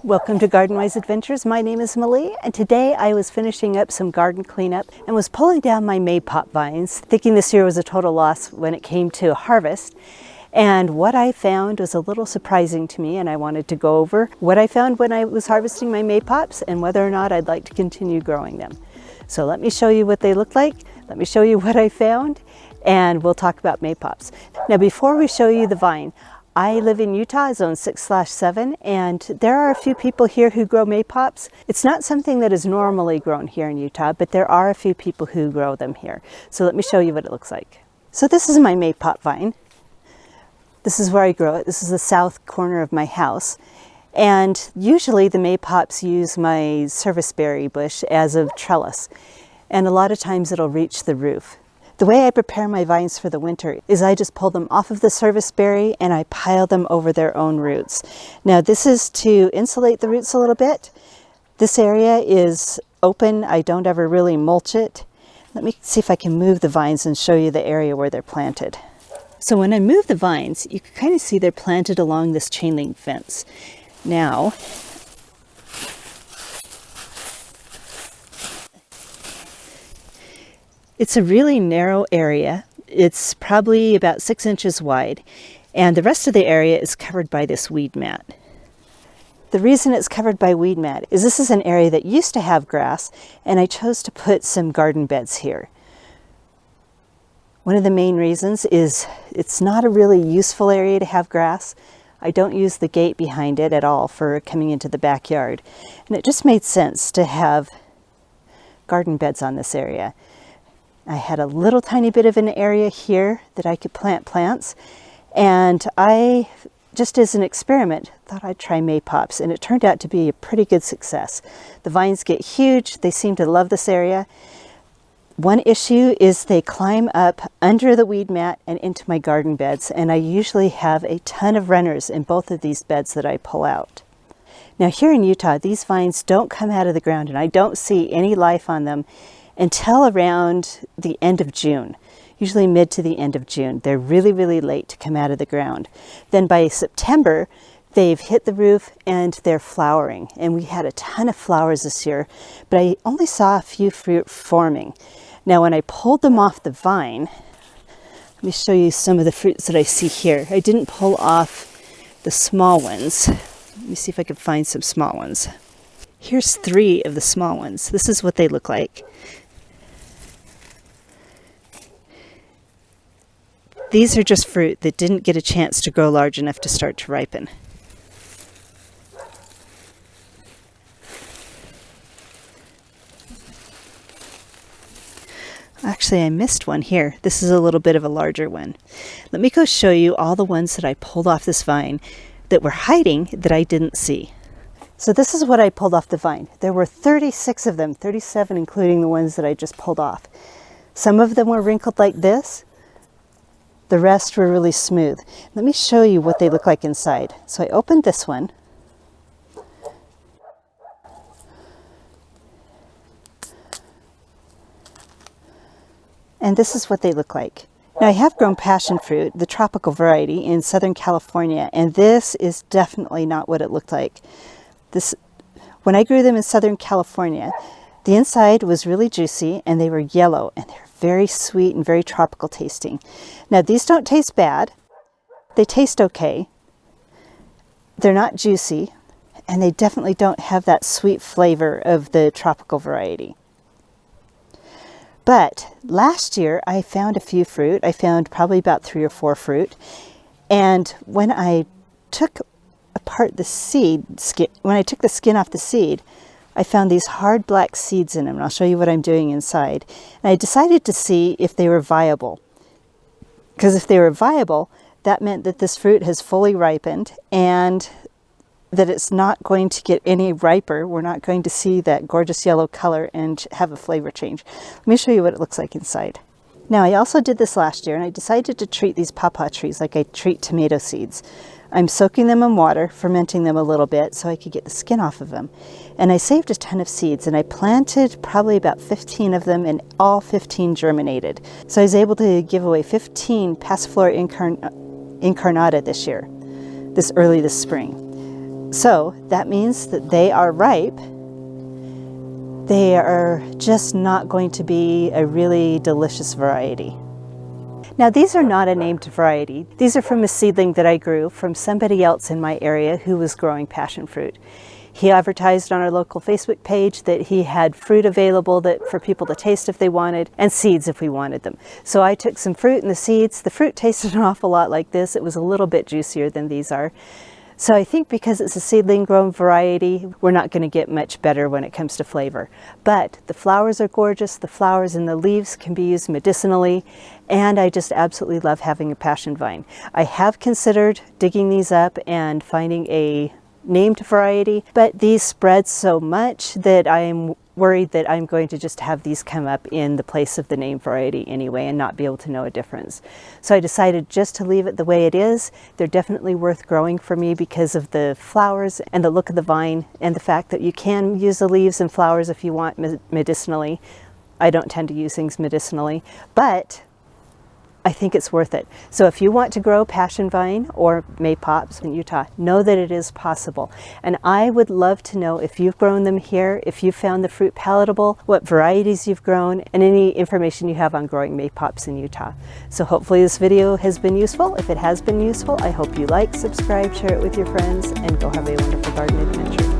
Welcome to Garden Wise Adventures. My name is Malie, and today I was finishing up some garden cleanup and was pulling down my Maypop vines, thinking this year was a total loss when it came to harvest. And what I found was a little surprising to me, and I wanted to go over what I found when I was harvesting my Maypops and whether or not I'd like to continue growing them. So let me show you what they look like. Let me show you what I found, and we'll talk about Maypops. Now, before we show you the vine, I live in Utah, zone 6/7, and there are a few people here who grow Maypops. It's not something that is normally grown here in Utah, but there are a few people who grow them here. So let me show you what it looks like. So this is my Maypop vine. This is where I grow it. This is the south corner of my house. And usually the Maypops use my serviceberry bush as a trellis. And a lot of times it'll reach the roof. The way I prepare my vines for the winter is I just pull them off of the serviceberry and I pile them over their own roots. Now this is to insulate the roots a little bit. This area is open. I don't ever really mulch it. Let me see if I can move the vines and show you the area where they're planted. So when I move the vines, you can kind of see they're planted along this chain link fence. Now, it's a really narrow area. It's probably about 6 inches wide, and the rest of the area is covered by this weed mat. The reason it's covered by weed mat is this is an area that used to have grass, and I chose to put some garden beds here. One of the main reasons is it's not a really useful area to have grass. I don't use the gate behind it at all for coming into the backyard, and it just made sense to have garden beds on this area. I had a little tiny bit of an area here that I could plant plants, and I, just as an experiment, thought I'd try Maypops, and it turned out to be a pretty good success. The vines get huge. They seem to love this area. One issue is they climb up under the weed mat and into my garden beds, and I usually have a ton of runners in both of these beds that I pull out. Now here in Utah, these vines don't come out of the ground, and I don't see any life on them until around the end of June, usually mid to the end of June. They're really, really late to come out of the ground. Then by September, they've hit the roof and they're flowering. And we had a ton of flowers this year, but I only saw a few fruit forming. Now, when I pulled them off the vine, let me show you some of the fruits that I see here. I didn't pull off the small ones. Let me see if I can find some small ones. Here's 3 of the small ones. This is what they look like. These are just fruit that didn't get a chance to grow large enough to start to ripen. Actually, I missed one here. This is a little bit of a larger one. Let me go show you all the ones that I pulled off this vine that were hiding that I didn't see. So this is what I pulled off the vine. There were 36 of them, 37 including the ones that I just pulled off. Some of them were wrinkled like this. The rest were really smooth. Let me show you what they look like inside. So I opened this one. And this is what they look like. Now I have grown passion fruit, the tropical variety, in Southern California, and this is definitely not what it looked like. When I grew them in Southern California, the inside was really juicy and they were yellow and they're very sweet and very tropical tasting. Now these don't taste bad. They taste okay. They're not juicy, and they definitely don't have that sweet flavor of the tropical variety. But last year I found a few fruit. I found probably about 3 or 4 fruit. And when I took apart the skin, when I took the skin off the seed, I found these hard black seeds in them, and I'll show you what I'm doing inside. And I decided to see if they were viable. Because if they were viable, that meant that this fruit has fully ripened and that it's not going to get any riper. We're not going to see that gorgeous yellow color and have a flavor change. Let me show you what it looks like inside. Now, I also did this last year, and I decided to treat these pawpaw trees like I treat tomato seeds. I'm soaking them in water, fermenting them a little bit so I could get the skin off of them. And I saved a ton of seeds, and I planted probably about 15 of them, and all 15 germinated. So I was able to give away 15 Passiflora incarnata this year, this spring. So that means that they are ripe. They are just not going to be a really delicious variety. Now these are not a named variety. These are from a seedling that I grew from somebody else in my area who was growing passion fruit. He advertised on our local Facebook page that he had fruit available for people to taste if they wanted, and seeds if we wanted them. So I took some fruit and the seeds. The fruit tasted an awful lot like this. It was a little bit juicier than these are. So I think because it's a seedling grown variety, we're not going to get much better when it comes to flavor. But the flowers are gorgeous. The flowers and the leaves can be used medicinally, and I just absolutely love having a passion vine. I have considered digging these up and finding a named variety, but these spread so much that I'm worried that I'm going to just have these come up in the place of the named variety anyway and not be able to know a difference. So I decided just to leave it the way it is. They're definitely worth growing for me because of the flowers and the look of the vine and the fact that you can use the leaves and flowers if you want medicinally. I don't tend to use things medicinally, but I think it's worth it. So if you want to grow passion vine or Maypops in Utah, know that it is possible. And I would love to know if you've grown them here, if you found the fruit palatable, what varieties you've grown, and any information you have on growing Maypops in Utah. So hopefully this video has been useful. If it has been useful, I hope you like, subscribe, share it with your friends, and go have a wonderful garden adventure.